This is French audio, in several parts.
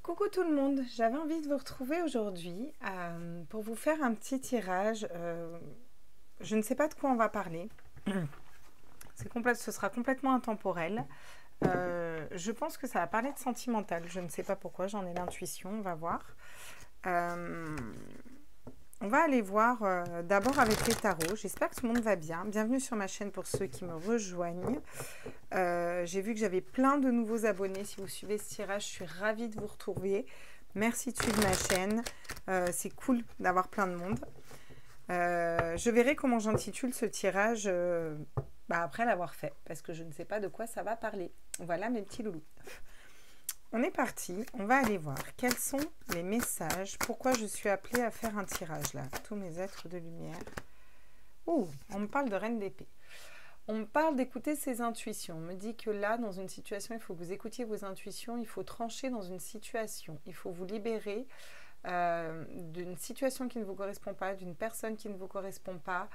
Coucou tout le monde, j'avais envie de vous retrouver aujourd'hui pour vous faire un petit tirage. Je ne sais pas de quoi on va parler. Ce sera complètement intemporel. Je pense que ça va parler de sentimental. Je ne sais pas pourquoi, j'en ai l'intuition, on va voir. On va aller voir d'abord avec les tarots. J'espère que tout le monde va bien. Bienvenue sur ma chaîne pour ceux qui me rejoignent. J'ai vu que j'avais plein de nouveaux abonnés. Si vous suivez ce tirage, je suis ravie de vous retrouver. Merci de suivre ma chaîne. C'est cool d'avoir plein de monde. Je verrai comment j'intitule ce tirage après l'avoir fait, parce que je ne sais pas de quoi ça va parler. Voilà mes petits loulous. On est parti, on va aller voir quels sont les messages, pourquoi je suis appelée à faire un tirage là, tous mes êtres de lumière. Oh, on me parle de reine d'épée. On me parle d'écouter ses intuitions. On me dit que là, dans une situation, il faut que vous écoutiez vos intuitions, il faut trancher dans une situation, il faut vous libérer d'une situation qui ne vous correspond pas, d'une personne qui ne vous correspond pas.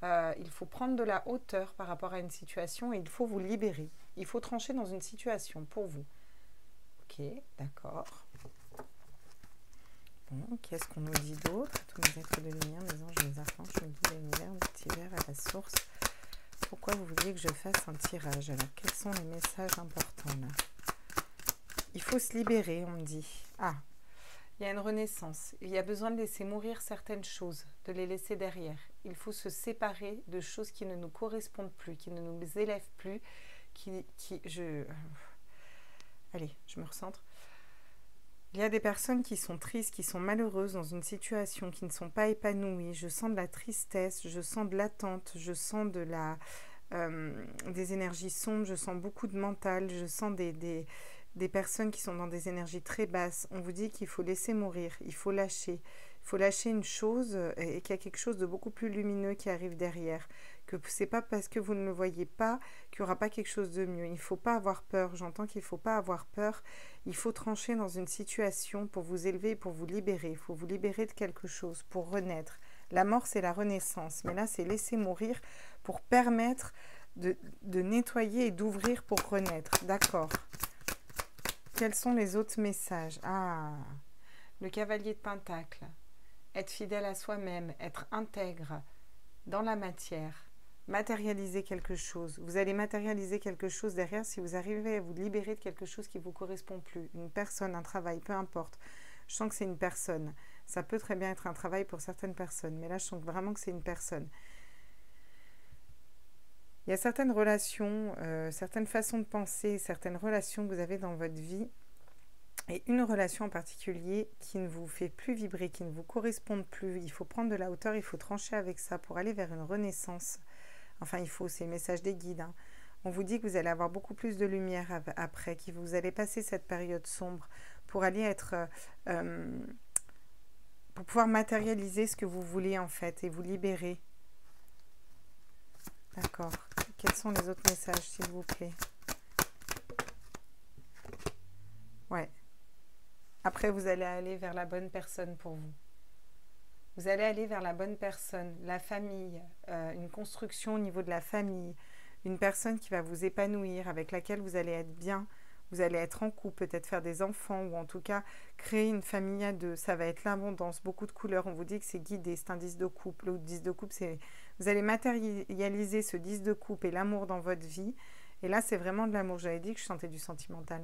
Il faut prendre de la hauteur par rapport à une situation et il faut vous libérer. Il faut trancher dans une situation pour vous. Ok, d'accord. Bon, qu'est-ce qu'on nous dit d'autre? Tous mes êtres de lumière, mes anges, mes archanges, mes guides, l'univers, le petit verre à la source. Pourquoi vous vouliez que je fasse un tirage? Alors, quels sont les messages importants là? Il faut se libérer, on me dit. Ah, il y a une renaissance. Il y a besoin de laisser mourir certaines choses, de les laisser derrière. Il faut se séparer de choses qui ne nous correspondent plus, qui ne nous élèvent plus, Allez, je me recentre. Il y a des personnes qui sont tristes, qui sont malheureuses dans une situation, qui ne sont pas épanouies. Je sens de la tristesse, je sens de l'attente, je sens des énergies sombres, je sens beaucoup de mental, je sens des personnes qui sont dans des énergies très basses. On vous dit qu'il faut laisser mourir, il faut lâcher. Il faut lâcher une chose et qu'il y a quelque chose de beaucoup plus lumineux qui arrive derrière. Que ce n'est pas parce que vous ne le voyez pas qu'il n'y aura pas quelque chose de mieux. Il ne faut pas avoir peur. J'entends qu'il ne faut pas avoir peur. Il faut trancher dans une situation pour vous élever, pour vous libérer. Il faut vous libérer de quelque chose pour renaître. La mort, c'est la renaissance. Mais là, c'est laisser mourir pour permettre de nettoyer et d'ouvrir pour renaître. D'accord. Quels sont les autres messages? Ah, le cavalier de Pentacle. Être fidèle à soi-même, être intègre dans la matière. Matérialiser quelque chose. Vous allez matérialiser quelque chose derrière si vous arrivez à vous libérer de quelque chose qui ne vous correspond plus. Une personne, un travail, peu importe. Je sens que c'est une personne. Ça peut très bien être un travail pour certaines personnes, mais là, je sens vraiment que c'est une personne. Il y a certaines relations, certaines façons de penser, certaines relations que vous avez dans votre vie, et une relation en particulier qui ne vous fait plus vibrer, qui ne vous correspond plus. Il faut prendre de la hauteur, il faut trancher avec ça pour aller vers une renaissance. Enfin, c'est le message des guides. Hein. On vous dit que vous allez avoir beaucoup plus de lumière après, que vous allez passer cette période sombre pour aller pour pouvoir matérialiser ce que vous voulez en fait et vous libérer. D'accord. Quels sont les autres messages, s'il vous plaît? Ouais. Après, vous allez aller vers la bonne personne pour vous. Vous allez aller vers la bonne personne, la famille, une construction au niveau de la famille, une personne qui va vous épanouir, avec laquelle vous allez être bien, vous allez être en couple, peut-être faire des enfants, ou en tout cas créer une famille à deux. Ça va être l'abondance, beaucoup de couleurs. On vous dit que c'est guidé, c'est un 10 de couple. Le 10 de couple, c'est vous allez matérialiser ce 10 de couple et l'amour dans votre vie. Et là, c'est vraiment de l'amour. J'avais dit que je sentais du sentimental.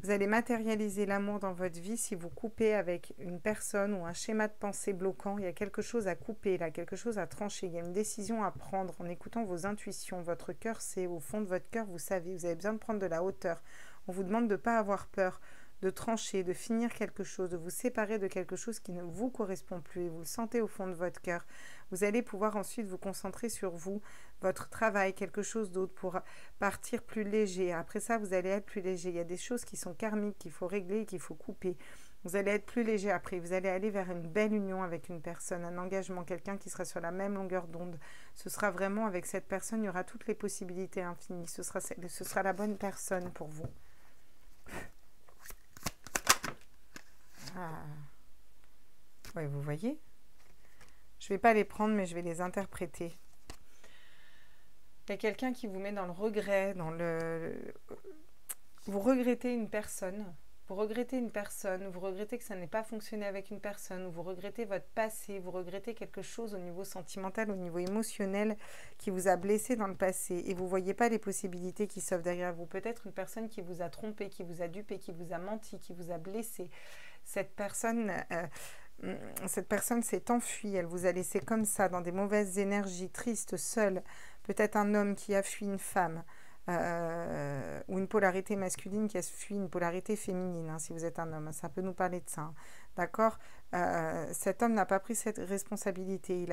Vous allez matérialiser l'amour dans votre vie si vous coupez avec une personne ou un schéma de pensée bloquant. Il y a quelque chose à couper, là, quelque chose à trancher. Il y a une décision à prendre en écoutant vos intuitions. Votre cœur, c'est au fond de votre cœur, vous savez, vous avez besoin de prendre de la hauteur. On vous demande de ne pas avoir peur, de trancher, de finir quelque chose, de vous séparer de quelque chose qui ne vous correspond plus et vous le sentez au fond de votre cœur. Vous allez pouvoir ensuite vous concentrer sur vous, votre travail, quelque chose d'autre pour partir plus léger. Après ça, vous allez être plus léger. Il y a des choses qui sont karmiques, qu'il faut régler, qu'il faut couper. Vous allez être plus léger après. Vous allez aller vers une belle union avec une personne, un engagement, quelqu'un qui sera sur la même longueur d'onde. Ce sera vraiment avec cette personne, il y aura toutes les possibilités infinies. Ce sera la bonne personne pour vous. Ah. Oui, vous voyez? Je ne vais pas les prendre, mais je vais les interpréter. Il y a quelqu'un qui vous met dans le regret, vous regrettez une personne Vous regrettez une personne, vous regrettez que ça n'ait pas fonctionné avec une personne, vous regrettez votre passé, vous regrettez quelque chose au niveau sentimental, au niveau émotionnel qui vous a blessé dans le passé et vous ne voyez pas les possibilités qui s'offrent derrière vous. Peut-être une personne qui vous a trompé, qui vous a dupé, qui vous a menti, qui vous a blessé. Cette personne s'est enfuie, elle vous a laissé comme ça, dans des mauvaises énergies, triste, seule. Peut-être un homme qui a fui une femme. Ou une polarité masculine qui a fui une polarité féminine, hein, si vous êtes un homme, ça peut nous parler de ça, hein, d'accord. Cet homme n'a pas pris cette responsabilité,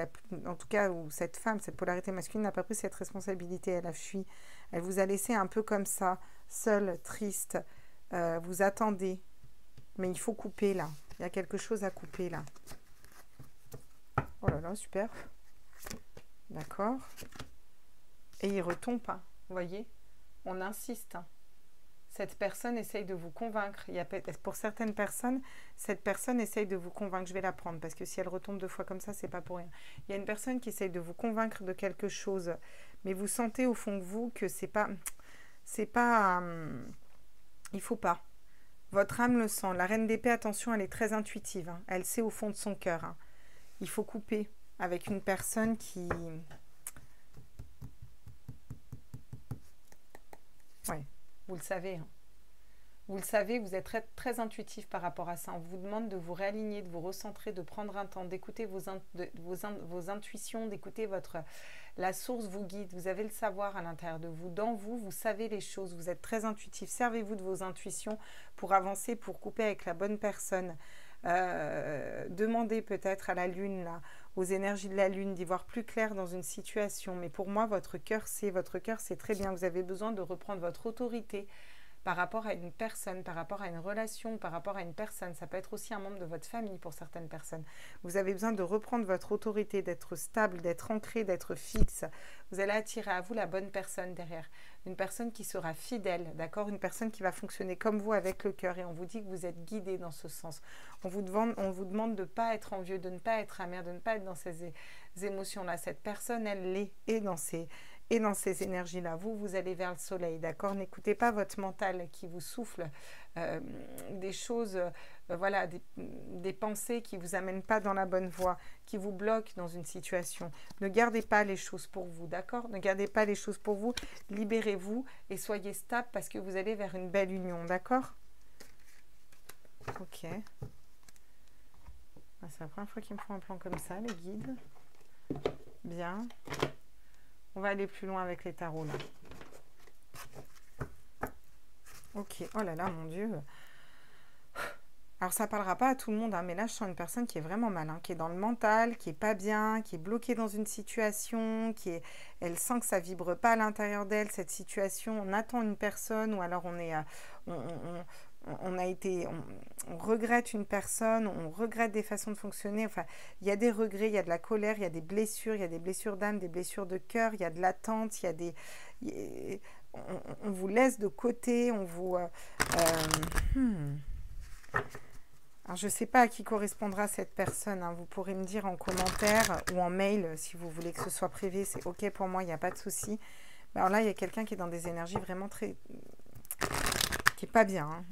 en tout cas, ou cette femme, cette polarité masculine n'a pas pris cette responsabilité, elle a fui, elle vous a laissé un peu comme ça, seule, triste, vous attendez, mais il faut couper là, il y a quelque chose à couper là. Oh là là, super, d'accord, et il retombe pas, vous voyez. On insiste. Cette personne essaye de vous convaincre. Pour certaines personnes, cette personne essaye de vous convaincre. Je vais la prendre parce que si elle retombe 2 fois comme ça, c'est pas pour rien. Il y a une personne qui essaye de vous convaincre de quelque chose, mais vous sentez au fond de vous que c'est pas, il faut pas. Votre âme le sent. La reine d'épée, attention, elle est très intuitive. Hein. Elle sait au fond de son cœur. Hein. Il faut couper avec une personne qui... Ouais, vous le savez. Hein. Vous le savez, vous êtes très, très intuitif par rapport à ça. On vous demande de vous réaligner, de vous recentrer, de prendre un temps, d'écouter vos intuitions, d'écouter la source vous guide. Vous avez le savoir à l'intérieur de vous. Dans vous, vous savez les choses. Vous êtes très intuitif. Servez-vous de vos intuitions pour avancer, pour couper avec la bonne personne. Demandez peut-être à la lune, là, aux énergies de la lune, d'y voir plus clair dans une situation. Mais pour moi, votre cœur, c'est très bien. Vous avez besoin de reprendre votre autorité par rapport à une personne, par rapport à une relation, par rapport à une personne. Ça peut être aussi un membre de votre famille pour certaines personnes. Vous avez besoin de reprendre votre autorité, d'être stable, d'être ancré, d'être fixe. Vous allez attirer à vous la bonne personne derrière. Une personne qui sera fidèle, d'accord? Une personne qui va fonctionner comme vous avec le cœur. Et on vous dit que vous êtes guidé dans ce sens. On vous demande de ne pas être envieux, de ne pas être amer, de ne pas être dans ces émotions-là. Cette personne, elle l'est et dans ces énergies-là. Vous allez vers le soleil, d'accord? N'écoutez pas votre mental qui vous souffle des choses, voilà, des pensées qui ne vous amènent pas dans la bonne voie, qui vous bloquent dans une situation. Ne gardez pas les choses pour vous, d'accord? Ne gardez pas les choses pour vous. Libérez-vous et soyez stable parce que vous allez vers une belle union, d'accord? Ok. C'est la première fois qu'ils me font un plan comme ça, les guides. Bien. On va aller plus loin avec les tarots, là. Ok. Oh là là, mon Dieu. Alors, ça ne parlera pas à tout le monde, hein, mais là, je sens une personne qui est vraiment mal, hein, qui est dans le mental, qui est pas bien, qui est bloquée dans une situation, elle sent que ça vibre pas à l'intérieur d'elle, cette situation. On attend une personne ou alors on regrette une personne, on regrette des façons de fonctionner. Enfin, il y a des regrets, il y a de la colère, il y a des blessures d'âme, des blessures de cœur, il y a de l'attente, on vous laisse de côté, on vous... Alors, je ne sais pas à qui correspondra cette personne. Hein. Vous pourrez me dire en commentaire ou en mail si vous voulez que ce soit privé. C'est OK pour moi, il n'y a pas de souci. Alors là, il y a quelqu'un qui est dans des énergies vraiment très... qui n'est pas bien. Hein.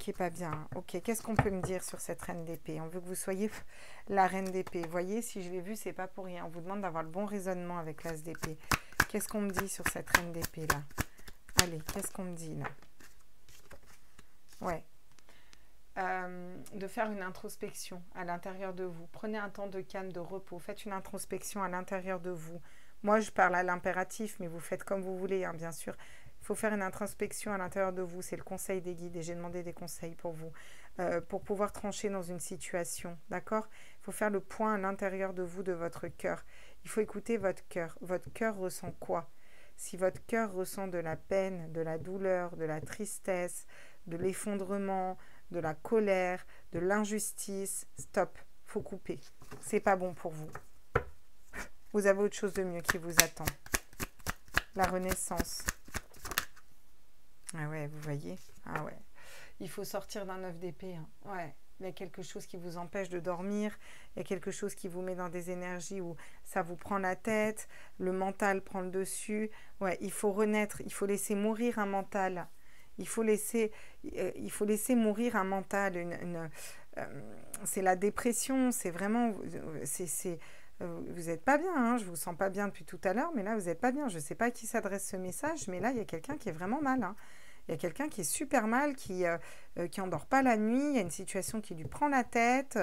Qui n'est pas bien. Ok, qu'est-ce qu'on peut me dire sur cette reine d'épée? On veut que vous soyez la reine d'épée. Vous voyez, si je l'ai vu, c'est pas pour rien. On vous demande d'avoir le bon raisonnement avec l'as d'épée. Qu'est-ce qu'on me dit sur cette reine d'épée là? Allez, qu'est-ce qu'on me dit là? Ouais. De faire une introspection à l'intérieur de vous. Prenez un temps de calme, de repos. Faites une introspection à l'intérieur de vous. Moi, je parle à l'impératif, mais vous faites comme vous voulez, hein, bien sûr. Il faut faire une introspection à l'intérieur de vous. C'est le conseil des guides et j'ai demandé des conseils pour vous, pour pouvoir trancher dans une situation. D'accord? Il faut faire le point à l'intérieur de vous, de votre cœur. Il faut écouter votre cœur. Votre cœur ressent quoi? Si votre cœur ressent de la peine, de la douleur, de la tristesse, de l'effondrement, de la colère, de l'injustice, stop, faut couper. C'est pas bon pour vous. Vous avez autre chose de mieux qui vous attend. La renaissance. Ah ouais, vous voyez? Ah ouais. Il faut sortir d'un œuf d'épée. Hein. Ouais. Il y a quelque chose qui vous empêche de dormir. Il y a quelque chose qui vous met dans des énergies où ça vous prend la tête. Le mental prend le dessus. Ouais, il faut renaître. Il faut laisser mourir un mental. Il faut laisser mourir un mental. C'est la dépression, c'est vraiment... vous n'êtes pas bien, hein, je vous sens pas bien depuis tout à l'heure, mais là, vous n'êtes pas bien. Je ne sais pas à qui s'adresse ce message, mais là, il y a quelqu'un qui est vraiment mal. Hein. Il y a quelqu'un qui est super mal, qui endort pas la nuit, il y a une situation qui lui prend la tête,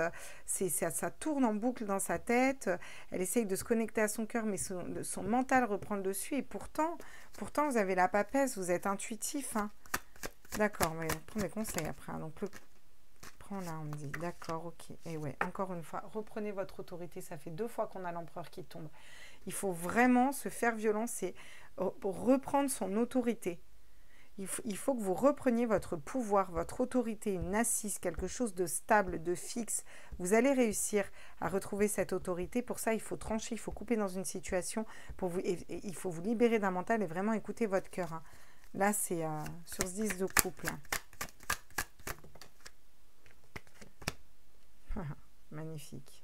ça tourne en boucle dans sa tête, elle essaye de se connecter à son cœur, mais son mental reprend le dessus, et pourtant, vous avez la papesse, vous êtes intuitif. Hein. D'accord, mais prenez des conseils après. Hein. Donc, prends là, on me dit, d'accord, ok. Et ouais, encore une fois, reprenez votre autorité, ça fait 2 fois qu'on a l'empereur qui tombe. Il faut vraiment se faire violence et reprendre son autorité. Il faut que vous repreniez votre pouvoir, votre autorité, une assise, quelque chose de stable, de fixe. Vous allez réussir à retrouver cette autorité. Pour ça, il faut trancher, il faut couper dans une situation. Il faut vous libérer d'un mental et vraiment écouter votre cœur. Hein. Là, c'est sur ce 10 de couple. Hein. Magnifique.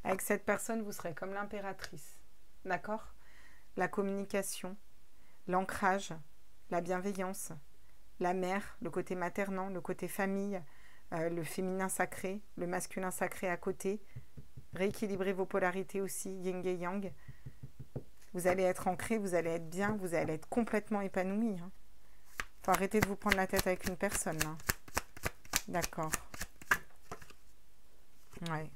Avec cette personne, vous serez comme l'impératrice. D'accord ? La communication, l'ancrage, la bienveillance, la mère, le côté maternant, le côté famille, le féminin sacré, le masculin sacré à côté. Rééquilibrez vos polarités aussi, yin et yang. Vous allez être ancré, vous allez être bien, vous allez être complètement épanoui. Hein. Faut arrêter de vous prendre la tête avec une personne. Hein. D'accord. Ouais.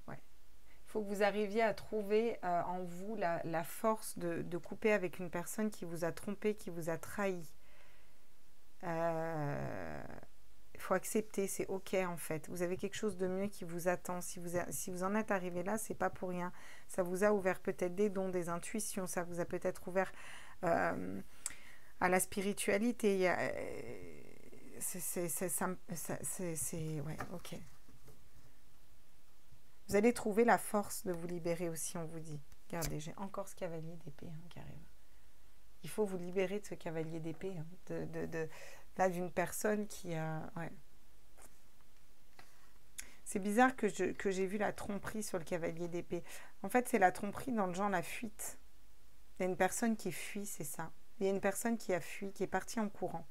Il faut que vous arriviez à trouver en vous la force de couper avec une personne qui vous a trompé, qui vous a trahi. Il faut accepter, c'est ok en fait. Vous avez quelque chose de mieux qui vous attend. Si vous en êtes arrivé là, c'est pas pour rien. Ça vous a ouvert peut-être des dons, des intuitions. Ça vous a peut-être ouvert à la spiritualité. Ouais, ok. Vous allez trouver la force de vous libérer aussi, on vous dit. Regardez, j'ai encore ce cavalier d'épée qui arrive. Il faut vous libérer de ce cavalier d'épée, là d'une personne qui a... Ouais. C'est bizarre que j'ai vu la tromperie sur le cavalier d'épée. En fait, c'est la tromperie dans le genre la fuite. Il y a une personne qui fuit, c'est ça. Il y a une personne qui a fui, qui est partie en courant.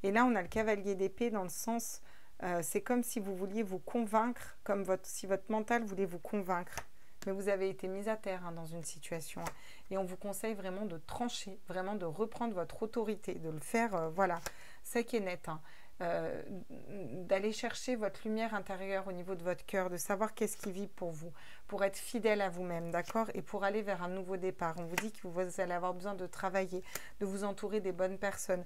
Et là, on a le cavalier d'épée dans le sens... c'est comme si vous vouliez vous convaincre, si votre mental voulait vous convaincre. Mais vous avez été mis à terre dans une situation. Et on vous conseille vraiment de trancher, vraiment de reprendre votre autorité, de le faire, voilà, sec et net. D'aller chercher votre lumière intérieure au niveau de votre cœur, de savoir qu'est-ce qui vibre pour vous, pour être fidèle à vous-même, d'accord ? Et pour aller vers un nouveau départ. On vous dit que vous allez avoir besoin de travailler, de vous entourer des bonnes personnes,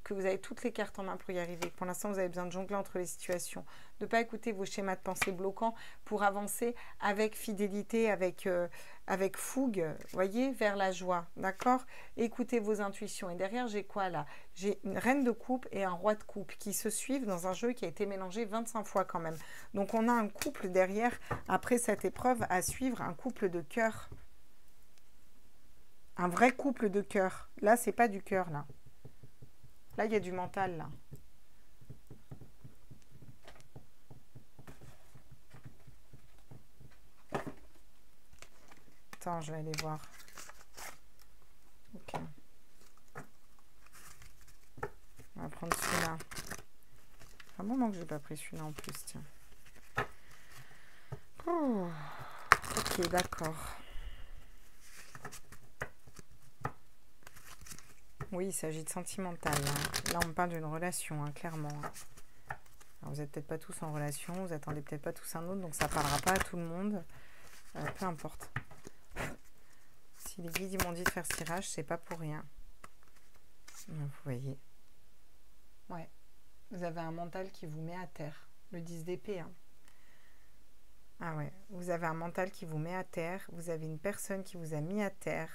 que vous avez toutes les cartes en main pour y arriver. Pour l'instant, vous avez besoin de jongler entre les situations, de ne pas écouter vos schémas de pensée bloquants pour avancer avec fidélité, avec fougue, voyez, vers la joie, d'accord ? Écoutez vos intuitions. Et derrière, j'ai quoi là ? J'ai une reine de coupe et un roi de coupe qui se suivent dans un jeu qui a été mélangé 25 fois quand même. Donc, on a un couple derrière, après cette épreuve, à suivre, un couple de cœur. Un vrai couple de cœur. Là, c'est pas du cœur, là. Là, il y a du mental, là. Attends, je vais aller voir. Ok. On va prendre celui-là. Un moment que j'ai pas pris celui-là en plus, tiens. Oh. Ok, d'accord. Oui, il s'agit de sentimental. Hein. Là, on parle d'une relation, hein, clairement. Alors, vous n'êtes peut-être pas tous en relation, vous attendez peut-être pas tous un autre, donc ça ne parlera pas à tout le monde. Peu importe. Si les guides m'ont dit de faire ce tirage, c'est pas pour rien. Vous voyez. Ouais. Vous avez un mental qui vous met à terre. Le 10 d'épée. Hein. Ah ouais. Vous avez un mental qui vous met à terre. Vous avez une personne qui vous a mis à terre,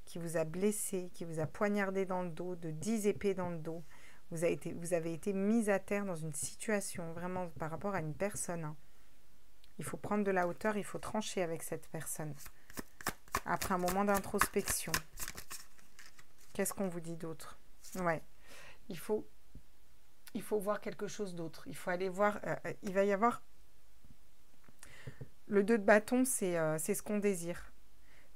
qui vous a blessé, qui vous a poignardé dans le dos, de 10 épées dans le dos. Vous avez été mis à terre dans une situation, vraiment par rapport à une personne. Hein. Il faut prendre de la hauteur, il faut trancher avec cette personne. Après un moment d'introspection. Qu'est-ce qu'on vous dit d'autre ? Ouais. Il faut voir quelque chose d'autre. Il faut aller voir... il va y avoir... Le 2 de bâton, c'est ce qu'on désire.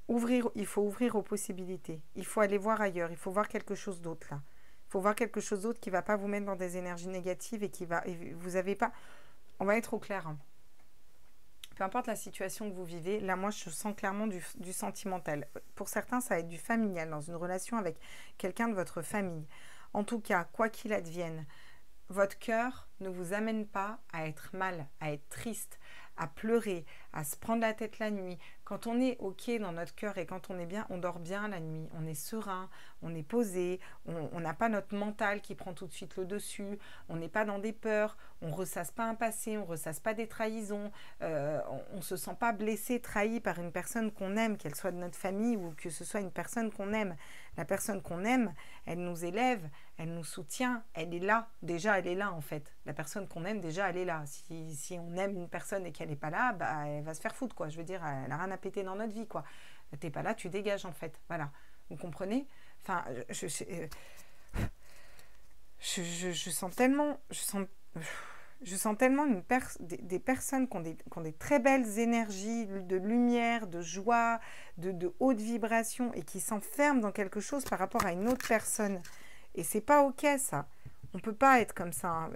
il faut ouvrir aux possibilités. Il faut aller voir ailleurs. Il faut voir quelque chose d'autre là. Il faut voir quelque chose d'autre qui ne va pas vous mettre dans des énergies négatives et qui va... Et vous avez pas... On va être au clair. Hein. Peu importe la situation que vous vivez, là, moi, je sens clairement du sentimental. Pour certains, ça va être du familial, dans une relation avec quelqu'un de votre famille. En tout cas, quoi qu'il advienne, votre cœur ne vous amène pas à être mal, à être triste, à pleurer, à se prendre la tête la nuit. Quand on est OK dans notre cœur et quand on est bien, on dort bien la nuit. On est serein, on est posé, on n'a pas notre mental qui prend tout de suite le dessus, on n'est pas dans des peurs, on ne ressasse pas un passé, on ne ressasse pas des trahisons, on ne se sent pas blessé, trahi par une personne qu'on aime, qu'elle soit de notre famille ou que ce soit une personne qu'on aime. La personne qu'on aime, elle nous élève, elle nous soutient, elle est là. Déjà, elle est là en fait. La personne qu'on aime, déjà, elle est là. Si on aime une personne et qu'elle n'est pas là, bah, elle va se faire foutre, quoi. Je veux dire, elle n'a rien à péter dans notre vie, quoi. T'es pas là, tu dégages, en fait. Voilà. Vous comprenez? Enfin, je sens tellement... Je sens tellement des personnes qui ont des très belles énergies, de lumière, de joie, de haute vibration et qui s'enferment dans quelque chose par rapport à une autre personne. Et c'est pas OK, ça. On peut pas être comme ça. Hein.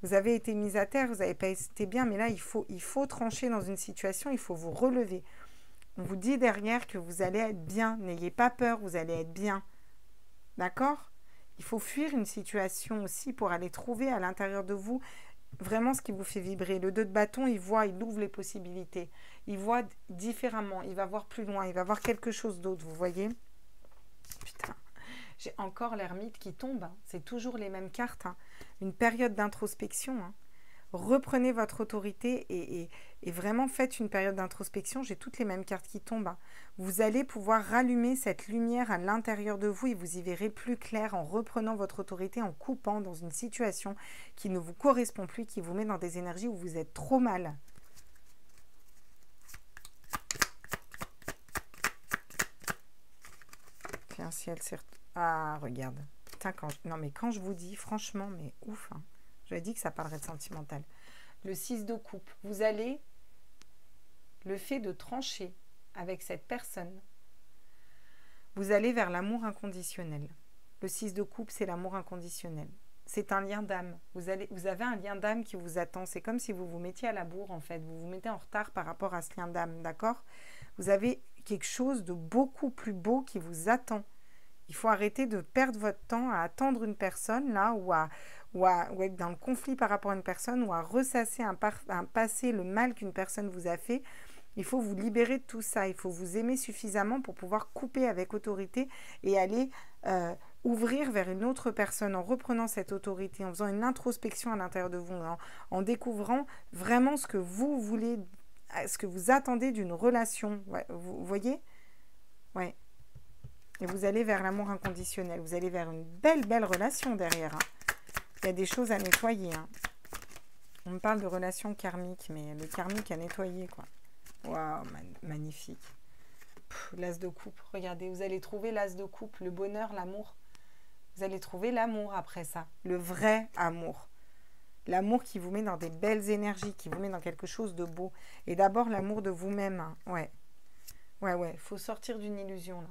Vous avez été mis à terre, vous n'avez pas été bien, mais là, il faut trancher dans une situation, il faut vous relever. On vous dit derrière que vous allez être bien. N'ayez pas peur, vous allez être bien. D'accord? Il faut fuir une situation aussi pour aller trouver à l'intérieur de vous vraiment ce qui vous fait vibrer. Le 2 de bâton, il ouvre les possibilités. Il voit différemment, il va voir plus loin, il va voir quelque chose d'autre, vous voyez? Putain, j'ai encore l'ermite qui tombe. Hein. C'est toujours les mêmes cartes. Hein. Une période d'introspection. Hein. Reprenez votre autorité et vraiment faites une période d'introspection. J'ai toutes les mêmes cartes qui tombent. Hein. Vous allez pouvoir rallumer cette lumière à l'intérieur de vous et vous y verrez plus clair en reprenant votre autorité, en coupant dans une situation qui ne vous correspond plus, qui vous met dans des énergies où vous êtes trop mal. Puis un ciel, ah, regarde. Putain, non, mais quand je vous dis, franchement, mais ouf, hein. Je l'ai dit que ça parlerait de sentimental. Le 6 de coupe. Vous allez, le fait de trancher avec cette personne, vous allez vers l'amour inconditionnel. Le 6 de coupe, c'est l'amour inconditionnel. C'est un lien d'âme. Vous avez un lien d'âme qui vous attend. C'est comme si vous vous mettiez à la bourre, en fait. Vous vous mettez en retard par rapport à ce lien d'âme, d'accord? Vous avez quelque chose de beaucoup plus beau qui vous attend. Il faut arrêter de perdre votre temps à attendre une personne, là, ou être dans le conflit par rapport à une personne, ou à ressasser un passé, le mal qu'une personne vous a fait. Il faut vous libérer de tout ça. Il faut vous aimer suffisamment pour pouvoir couper avec autorité et aller ouvrir vers une autre personne en reprenant cette autorité, en faisant une introspection à l'intérieur de vous, en découvrant vraiment ce que vous voulez, ce que vous attendez d'une relation. Ouais, vous voyez? Ouais. Et vous allez vers l'amour inconditionnel. Vous allez vers une belle relation derrière. Hein. Il y a des choses à nettoyer. Hein. On me parle de relations karmiques, mais le karmique à nettoyer, quoi. Waouh, magnifique. L'as de coupe. Regardez, vous allez trouver l'as de coupe, le bonheur, l'amour. Vous allez trouver l'amour après ça. Le vrai amour. L'amour qui vous met dans des belles énergies, qui vous met dans quelque chose de beau. Et d'abord, l'amour de vous-même. Hein. Ouais. Ouais. Faut sortir d'une illusion, là.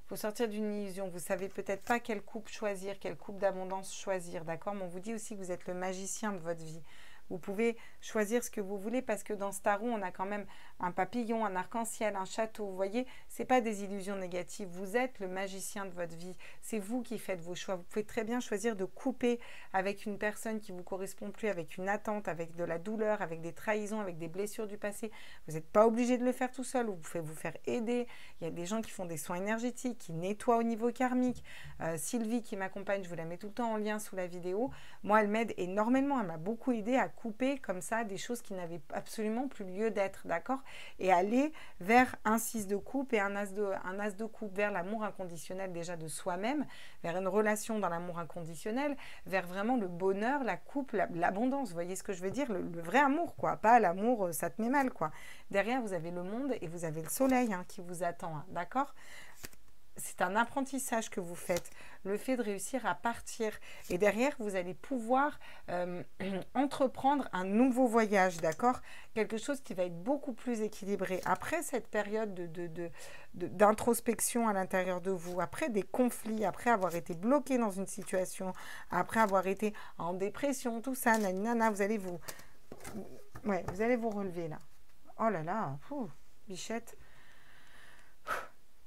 Faut sortir d'une illusion. Vous savez peut-être pas quelle coupe choisir, quelle coupe d'abondance choisir, d'accord? Mais on vous dit aussi que vous êtes le magicien de votre vie. Vous pouvez choisir ce que vous voulez parce que dans ce tarot, on a quand même un papillon, un arc-en-ciel, un château. Vous voyez, ce n'est pas des illusions négatives. Vous êtes le magicien de votre vie. C'est vous qui faites vos choix. Vous pouvez très bien choisir de couper avec une personne qui ne vous correspond plus, avec une attente, avec de la douleur, avec des trahisons, avec des blessures du passé. Vous n'êtes pas obligé de le faire tout seul. Vous pouvez vous faire aider. Il y a des gens qui font des soins énergétiques, qui nettoient au niveau karmique. Sylvie qui m'accompagne, je vous la mets tout le temps en lien sous la vidéo. Moi, elle m'aide énormément. Elle m'a beaucoup aidé à couper comme ça des choses qui n'avaient absolument plus lieu d'être, d'accord? Et aller vers un 6 de coupe et un as de coupe, vers l'amour inconditionnel déjà de soi-même, vers une relation dans l'amour inconditionnel, vers vraiment le bonheur, la coupe, l'abondance, vous voyez ce que je veux dire? Le vrai amour, quoi, pas l'amour, ça te met mal, quoi. Derrière, vous avez le monde et vous avez le soleil hein, qui vous attend, hein, d'accord? c'est un apprentissage que vous faites, le fait de réussir à partir. Et derrière, vous allez pouvoir entreprendre un nouveau voyage, d'accord? Quelque chose qui va être beaucoup plus équilibré. Après cette période d'introspection à l'intérieur de vous, après des conflits, après avoir été bloqué dans une situation, après avoir été en dépression, tout ça, nanana, vous allez vous relever là. Oh là là, bichette.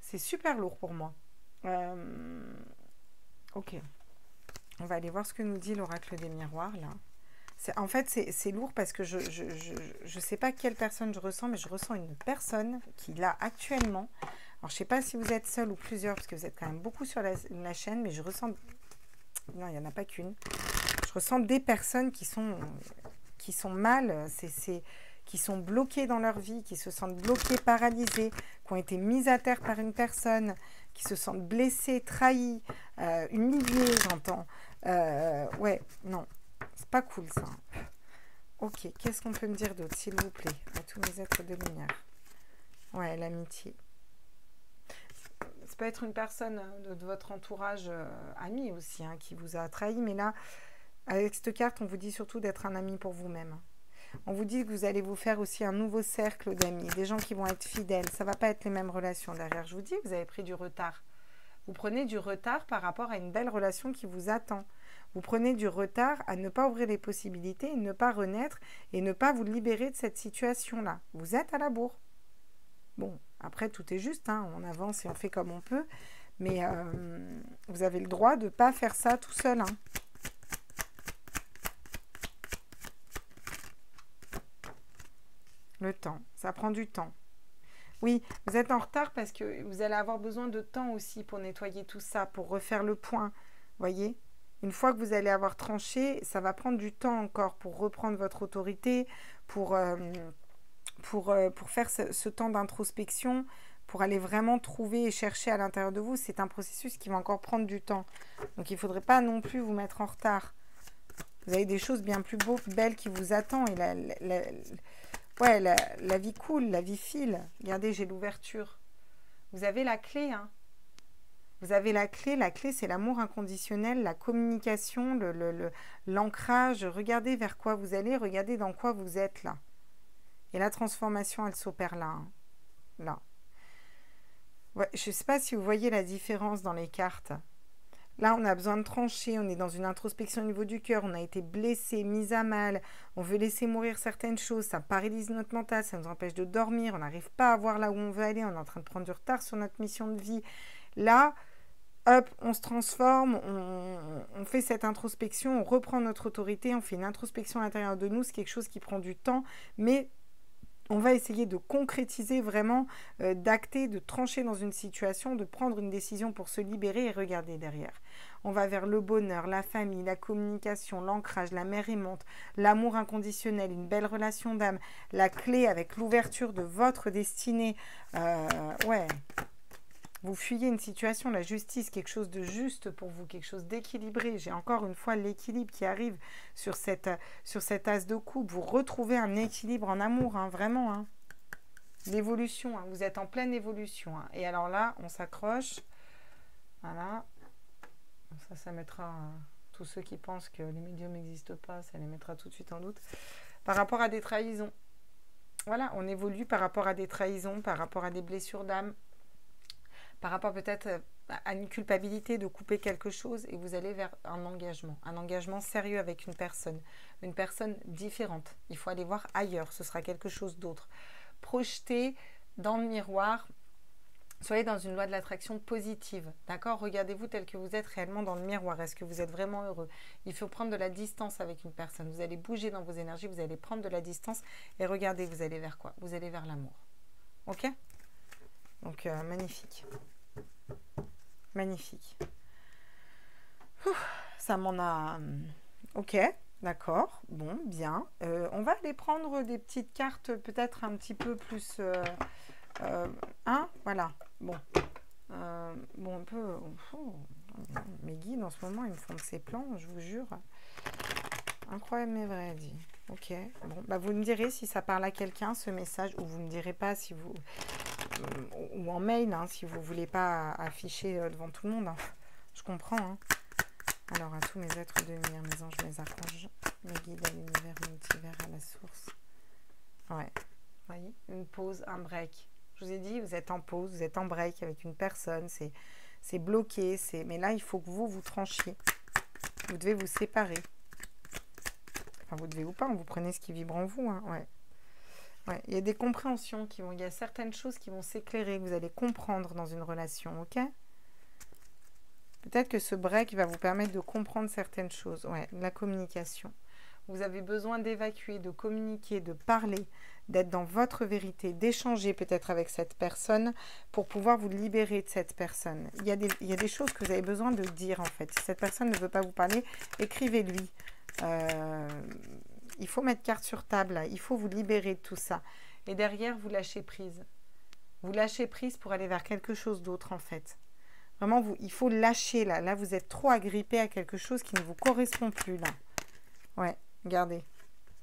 C'est super lourd pour moi. Ok. On va aller voir ce que nous dit l'oracle des miroirs, là. En fait, c'est lourd parce que je ne sais pas quelle personne je ressens, mais je ressens une personne qui, là, actuellement... Alors, je ne sais pas si vous êtes seul ou plusieurs, parce que vous êtes quand même beaucoup sur la chaîne, mais je ressens... Non, il n'y en a pas qu'une. Je ressens des personnes qui sont mal, qui sont bloquées dans leur vie, qui se sentent bloquées, paralysées, qui ont été mises à terre par une personne, qui se sentent blessées, trahies, humiliées, j'entends. Ouais, non, c'est pas cool ça. Ok, qu'est-ce qu'on peut me dire d'autre, s'il vous plaît, à tous mes êtres de lumière? Ouais, l'amitié. Ça peut être une personne de votre entourage ami aussi, hein, qui vous a trahi, mais là, avec cette carte, on vous dit surtout d'être un ami pour vous-même. On vous dit que vous allez vous faire aussi un nouveau cercle d'amis, des gens qui vont être fidèles. Ça ne va pas être les mêmes relations derrière. Je vous dis, vous avez pris du retard. Vous prenez du retard par rapport à une belle relation qui vous attend. Vous prenez du retard à ne pas ouvrir les possibilités, ne pas renaître et ne pas vous libérer de cette situation-là. Vous êtes à la bourre. Bon, après, tout est juste, hein, on avance et on fait comme on peut. Mais vous avez le droit de ne pas faire ça tout seul, hein. Le temps, ça prend du temps. Oui, vous êtes en retard parce que vous allez avoir besoin de temps aussi pour nettoyer tout ça, pour refaire le point. Voyez? Une fois que vous allez avoir tranché, ça va prendre du temps encore pour reprendre votre autorité, pour faire ce temps d'introspection, pour aller vraiment trouver et chercher à l'intérieur de vous. C'est un processus qui va encore prendre du temps. Donc il ne faudrait pas non plus vous mettre en retard. Vous avez des choses bien plus belles qui vous attendent. Et ouais, la vie coule, la vie file. Regardez, j'ai l'ouverture. Vous avez la clé, hein. Vous avez la clé. La clé, c'est l'amour inconditionnel, la communication, l'ancrage. Regardez vers quoi vous allez, regardez dans quoi vous êtes là. Et la transformation, elle s'opère là. Hein. Là. Ouais, je ne sais pas si vous voyez la différence dans les cartes. Là, on a besoin de trancher, on est dans une introspection au niveau du cœur, on a été blessé, mis à mal, on veut laisser mourir certaines choses, ça paralyse notre mental, ça nous empêche de dormir, on n'arrive pas à voir là où on veut aller, on est en train de prendre du retard sur notre mission de vie. Là, hop, on se transforme, on fait cette introspection, on reprend notre autorité, on fait une introspection à l'intérieur de nous, c'est quelque chose qui prend du temps, mais on va essayer de concrétiser vraiment, d'acter, de trancher dans une situation, de prendre une décision pour se libérer et regarder derrière. On va vers le bonheur, la famille, la communication, l'ancrage, la mer aimante, l'amour inconditionnel, une belle relation d'âme, la clé avec l'ouverture de votre destinée. Ouais, vous fuyez une situation, la justice, quelque chose de juste pour vous, quelque chose d'équilibré. J'ai encore une fois l'équilibre qui arrive sur cet as de coupe. Vous retrouvez un équilibre en amour, hein, vraiment. Hein. L'évolution, hein, vous êtes en pleine évolution. Hein. Et alors là, on s'accroche. Voilà. Ça mettra tous ceux qui pensent que les médiums n'existent pas, ça les mettra tout de suite en doute. Par rapport à des trahisons. Voilà, on évolue par rapport à des trahisons, par rapport à des blessures d'âme. Par rapport peut-être à une culpabilité de couper quelque chose et vous allez vers un engagement sérieux avec une personne différente. Il faut aller voir ailleurs, ce sera quelque chose d'autre. Projetez dans le miroir, soyez dans une loi de l'attraction positive, d'accord? Regardez-vous tel que vous êtes réellement dans le miroir. Est-ce que vous êtes vraiment heureux? Il faut prendre de la distance avec une personne. Vous allez bouger dans vos énergies, vous allez prendre de la distance et regardez, vous allez vers quoi? Vous allez vers l'amour. Ok? Donc, magnifique. Magnifique. Ça m'en a... Ok, d'accord. Bon, bien. On va aller prendre des petites cartes peut-être un petit peu plus... hein, voilà. Bon. Bon, un peu... mes guides, en ce moment, ils me font de ces plans, je vous jure. Incroyable mais vrai, dit. Ok. Bon, bah vous me direz si ça parle à quelqu'un, ce message, ou vous me direz pas si vous... ou en mail, hein, si vous ne voulez pas afficher devant tout le monde. Hein. Je comprends. Hein. Alors, à tous mes êtres de lumière, mes anges, mes archanges, mes guides à l'univers, multivers, à la source. Ouais. Vous voyez, une pause, un break. Je vous ai dit, vous êtes en pause, vous êtes en break avec une personne, c'est bloqué, mais là, il faut que vous tranchiez. Vous devez vous séparer. Enfin, vous devez ou pas, vous prenez ce qui vibre en vous. Hein, ouais. Ouais. Il y a des compréhensions il y a certaines choses qui vont s'éclairer, que vous allez comprendre dans une relation, ok? Peut-être que ce break va vous permettre de comprendre certaines choses. Ouais, la communication. Vous avez besoin d'évacuer, de communiquer, de parler, d'être dans votre vérité, d'échanger peut-être avec cette personne pour pouvoir vous libérer de cette personne. Il y a des choses que vous avez besoin de dire en fait. Si cette personne ne veut pas vous parler, écrivez-lui. Il faut mettre carte sur table, là. Il faut vous libérer de tout ça. Et derrière, vous lâchez prise. Vous lâchez prise pour aller vers quelque chose d'autre en fait. Vraiment, il faut lâcher là. Là, vous êtes trop agrippé à quelque chose qui ne vous correspond plus là. Ouais, regardez.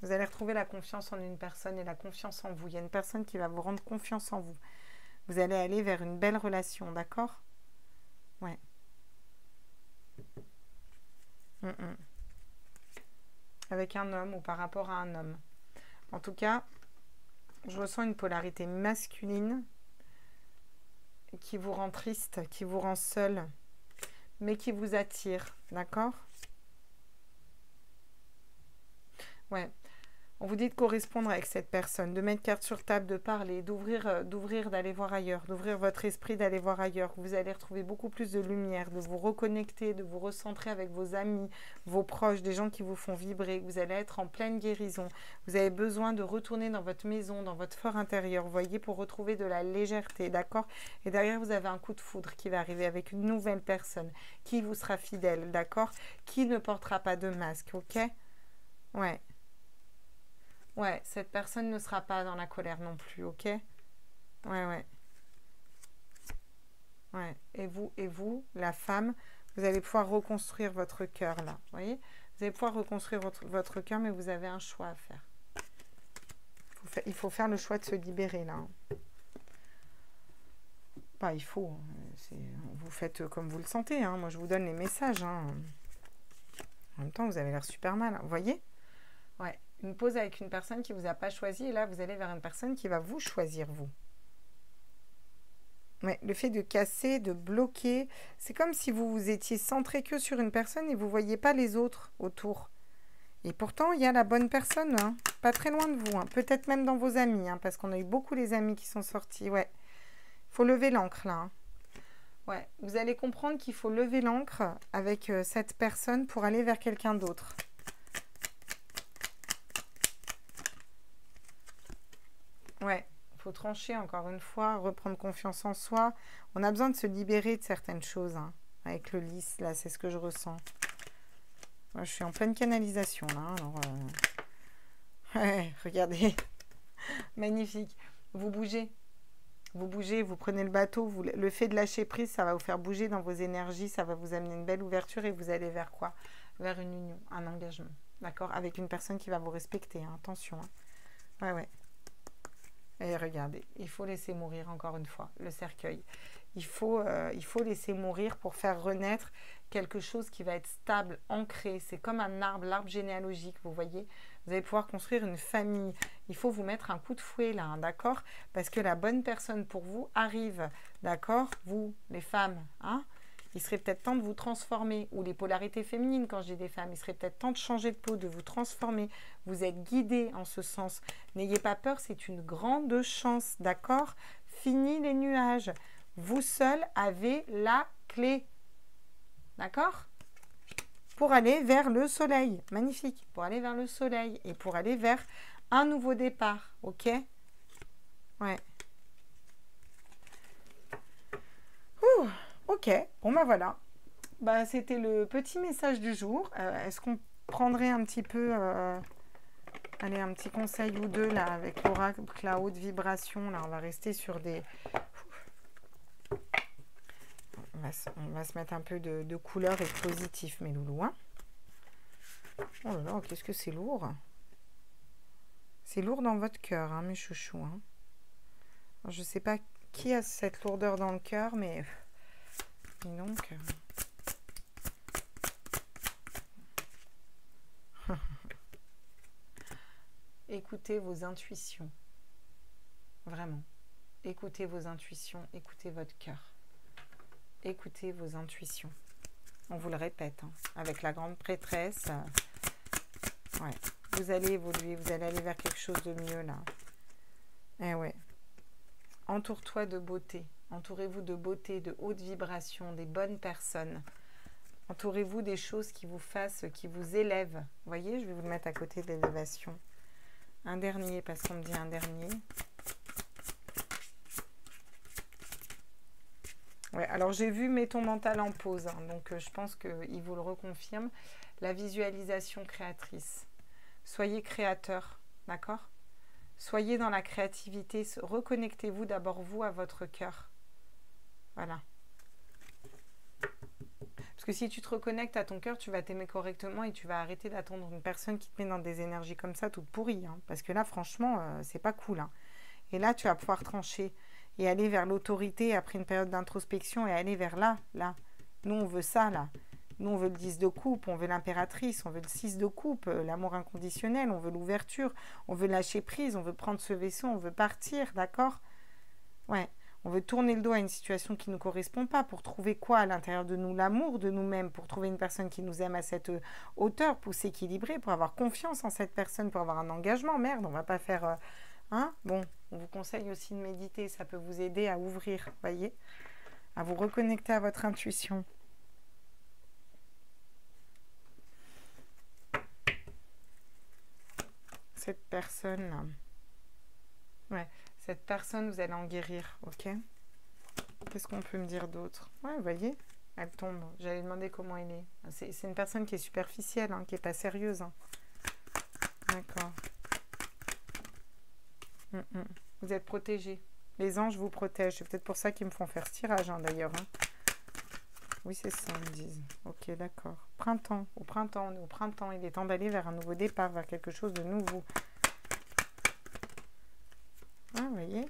Vous allez retrouver la confiance en une personne et la confiance en vous. Il y a une personne qui va vous rendre confiance en vous. Vous allez aller vers une belle relation, d'accord? Ouais. Avec un homme ou par rapport à un homme. En tout cas, je ressens une polarité masculine qui vous rend triste, qui vous rend seul, mais qui vous attire, d'accord? Ouais. On vous dit de correspondre avec cette personne, de mettre carte sur table, de parler, d'ouvrir, d'aller voir ailleurs, d'ouvrir votre esprit, d'aller voir ailleurs. Vous allez retrouver beaucoup plus de lumière, de vous reconnecter, de vous recentrer avec vos amis, vos proches, des gens qui vous font vibrer. Vous allez être en pleine guérison. Vous avez besoin de retourner dans votre maison, dans votre fort intérieur, vous voyez, pour retrouver de la légèreté, d'accord? Et derrière, vous avez un coup de foudre qui va arriver avec une nouvelle personne qui vous sera fidèle, d'accord? Qui ne portera pas de masque, ok? Ouais. Ouais, cette personne ne sera pas dans la colère non plus, ok? Ouais, ouais. Ouais. Et vous, la femme, vous allez pouvoir reconstruire votre cœur, là. Vous voyez? Vous allez pouvoir reconstruire votre cœur, mais vous avez un choix à faire. Il faut faire le choix de se libérer, là. Pas, il faut. Vous faites comme vous le sentez, hein. Moi, je vous donne les messages, hein. En même temps, vous avez l'air super mal, hein. Vous voyez? Ouais. Une pause avec une personne qui ne vous a pas choisi, et là, vous allez vers une personne qui va vous choisir, vous. Ouais, le fait de casser, de bloquer, c'est comme si vous étiez centré que sur une personne et vous ne voyez pas les autres autour. Et pourtant, il y a la bonne personne, hein, pas très loin de vous, hein, peut-être même dans vos amis, hein, parce qu'on a eu beaucoup les amis qui sont sortis. Ouais, il faut lever l'ancre, là. Hein. Ouais, vous allez comprendre qu'il faut lever l'ancre avec cette personne pour aller vers quelqu'un d'autre. Ouais, il faut trancher encore une fois, reprendre confiance en soi. On a besoin de se libérer de certaines choses. Hein. Avec le lys, là, c'est ce que je ressens. Moi, je suis en pleine canalisation, là. Alors, ouais, regardez. Magnifique. Vous bougez. Vous bougez, vous prenez le bateau. Le fait de lâcher prise, ça va vous faire bouger dans vos énergies. Ça va vous amener une belle ouverture et vous allez vers quoi? Vers une union, un engagement. D'accord? Avec une personne qui va vous respecter. Hein. Attention. Hein. Ouais, ouais. Et regardez, il faut laisser mourir encore une fois le cercueil. Il faut laisser mourir pour faire renaître quelque chose qui va être stable, ancré. C'est comme un arbre, l'arbre généalogique, vous voyez. Vous allez pouvoir construire une famille. Il faut vous mettre un coup de fouet là, hein, d'accord? Parce que la bonne personne pour vous arrive, d'accord? Vous, les femmes, hein? Il serait peut-être temps de vous transformer, ou les polarités féminines quand je dis des femmes, il serait peut-être temps de changer de peau, de vous transformer. Vous êtes guidés en ce sens. N'ayez pas peur, c'est une grande chance, d'accord? Fini les nuages. Vous seul avez la clé, d'accord? Pour aller vers le soleil, magnifique, pour aller vers le soleil et pour aller vers un nouveau départ, ok? Ouais. Ouh. Ok, bon ben voilà. Bah, c'était le petit message du jour. Est-ce qu'on prendrait un petit peu, allez, un petit conseil ou deux là avec l'oracle, la haute vibration. Là, on va rester sur des... On va se mettre un peu de couleur et de positif, mes loulous. Hein. Oh là là, qu'est-ce que c'est lourd. C'est lourd dans votre cœur, hein, mes chouchous. Hein. Alors, je ne sais pas qui a cette lourdeur dans le cœur, mais... Et donc... Écoutez vos intuitions. Vraiment. Écoutez vos intuitions, écoutez votre cœur. Écoutez vos intuitions. On vous le répète, hein, avec la grande prêtresse. Ouais. Vous allez évoluer, vous allez aller vers quelque chose de mieux là. Eh ouais. Entoure-toi de beauté. Entourez-vous de beauté, de haute vibration, des bonnes personnes. Entourez-vous des choses qui vous fassent, qui vous élèvent. Vous voyez, je vais vous le mettre à côté de l'élévation. Un dernier, parce qu'on me dit un dernier. Ouais, alors j'ai vu mets ton mental en pause, hein, donc je pense qu'il vous le reconfirme. La visualisation créatrice. Soyez créateur, d'accord? Soyez dans la créativité, reconnectez-vous d'abord vous à votre cœur. Voilà. Parce que si tu te reconnectes à ton cœur, tu vas t'aimer correctement et tu vas arrêter d'attendre une personne qui te met dans des énergies comme ça, toute pourrie. Hein, parce que là, franchement, c'est pas cool. Hein. Et là, tu vas pouvoir trancher et aller vers l'autorité après une période d'introspection et aller vers là, là. Nous, on veut ça, là. Nous, on veut le 10 de coupe, on veut l'impératrice, on veut le 6 de coupe, l'amour inconditionnel, on veut l'ouverture, on veut lâcher prise, on veut prendre ce vaisseau, on veut partir, d'accord? Ouais. On veut tourner le dos à une situation qui ne nous correspond pas pour trouver quoi à l'intérieur de nous? L'amour de nous-mêmes, pour trouver une personne qui nous aime à cette hauteur, pour s'équilibrer, pour avoir confiance en cette personne, pour avoir un engagement. Merde, on va pas faire... hein? Bon, on vous conseille aussi de méditer, ça peut vous aider à ouvrir, voyez, à vous reconnecter à votre intuition. Cette personne-là... Ouais, cette personne, vous allez en guérir, ok? Qu'est-ce qu'on peut me dire d'autre? Ouais, vous voyez, elle tombe. J'allais demander comment elle est. C'est une personne qui est superficielle, hein, qui n'est pas sérieuse. Hein. D'accord. Vous êtes protégés. Les anges vous protègent. C'est peut-être pour ça qu'ils me font faire ce tirage, hein, d'ailleurs. Hein. Oui, c'est ça, ils me disent. Ok, d'accord. Printemps. Au printemps, on est au printemps. Il est temps d'aller vers un nouveau départ, vers quelque chose de nouveau. Ah, vous voyez?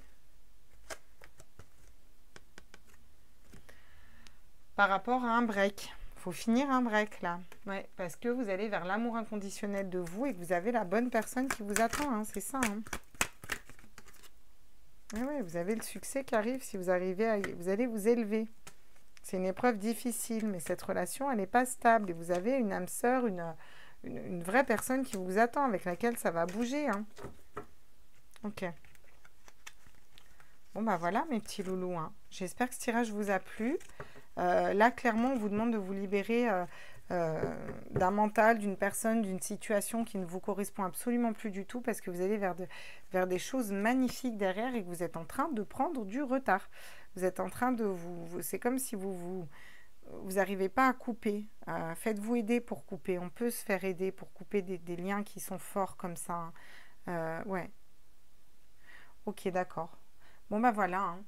Par rapport à un break. Il faut finir un break, là. Ouais, parce que vous allez vers l'amour inconditionnel de vous et que vous avez la bonne personne qui vous attend. Hein, c'est ça, hein. Et ouais, vous avez le succès qui arrive si vous arrivez à... Vous allez vous élever. C'est une épreuve difficile, mais cette relation, elle n'est pas stable. Et vous avez une âme sœur, une vraie personne qui vous attend, avec laquelle ça va bouger. Hein. Ok. Bon, bah voilà, mes petits loulous. Hein. J'espère que ce tirage vous a plu. Là, clairement, on vous demande de vous libérer d'un mental, d'une personne, d'une situation qui ne vous correspond absolument plus du tout parce que vous allez vers des choses magnifiques derrière et que vous êtes en train de prendre du retard. Vous êtes en train de c'est comme si vous n'arrivez pas à couper. Faites-vous aider pour couper. On peut se faire aider pour couper des liens qui sont forts comme ça. Hein. Ouais. Ok, d'accord. Bon, bah voilà. Hein.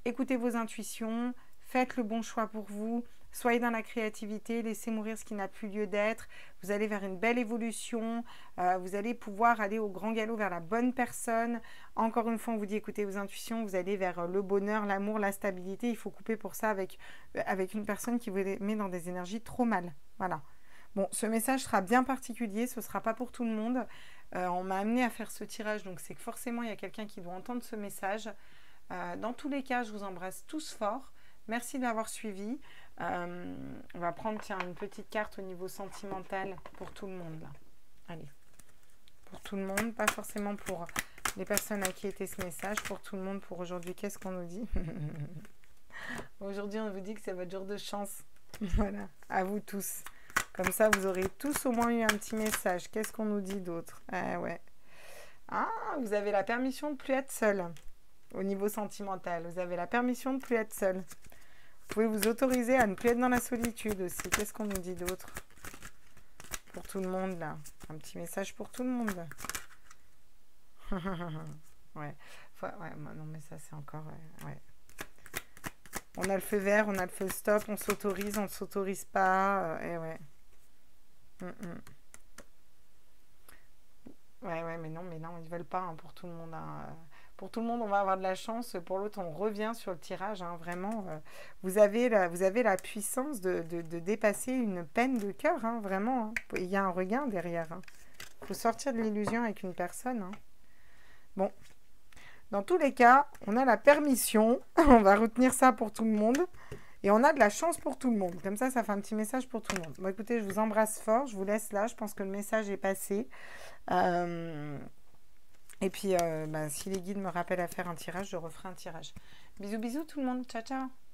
Écoutez vos intuitions. Faites le bon choix pour vous. Soyez dans la créativité. Laissez mourir ce qui n'a plus lieu d'être. Vous allez vers une belle évolution. Vous allez pouvoir aller au grand galop vers la bonne personne. Encore une fois, on vous dit écoutez vos intuitions. Vous allez vers le bonheur, l'amour, la stabilité. Il faut couper pour ça avec une personne qui vous met dans des énergies trop mal. Voilà. Bon, ce message sera bien particulier. Ce ne sera pas pour tout le monde. On m'a amené à faire ce tirage. Donc, c'est que forcément, il y a quelqu'un qui doit entendre ce message. Dans tous les cas, je vous embrasse tous fort. Merci d'avoir suivi. On va prendre une petite carte au niveau sentimental pour tout le monde. Là. Allez. Pour tout le monde, pas forcément pour les personnes à qui était ce message. Pour tout le monde, pour aujourd'hui, qu'est-ce qu'on nous dit? Aujourd'hui, on vous dit que c'est votre jour de chance. Voilà, à vous tous. Comme ça, vous aurez tous au moins eu un petit message. Qu'est-ce qu'on nous dit d'autre? Ah ouais. Ah, vous avez la permission de ne plus être seul. Au niveau sentimental, vous avez la permission de ne plus être seul. Vous pouvez vous autoriser à ne plus être dans la solitude aussi. Qu'est-ce qu'on nous dit d'autre? Pour tout le monde, là. Un petit message pour tout le monde. Ouais. Ouais. Non, mais ça, c'est encore... Ouais. On a le feu vert, on a le feu stop, on s'autorise, on ne s'autorise pas. Et ouais. Ouais, mais non, ils veulent pas hein, pour tout le monde. Hein. Pour tout le monde, on va avoir de la chance. Pour l'autre, on revient sur le tirage. Hein, vraiment, vous avez la puissance de dépasser une peine de cœur. Hein, vraiment, hein. Il y a un regain derrière. Il faut sortir de l'illusion avec une personne. Hein. Bon, dans tous les cas, on a la permission. On va retenir ça pour tout le monde. Et on a de la chance pour tout le monde. Comme ça fait un petit message pour tout le monde. Bon, écoutez, je vous embrasse fort. Je vous laisse là. Je pense que le message est passé. Et puis, si les guides me rappellent à faire un tirage, je referai un tirage. Bisous, bisous tout le monde. Ciao, ciao.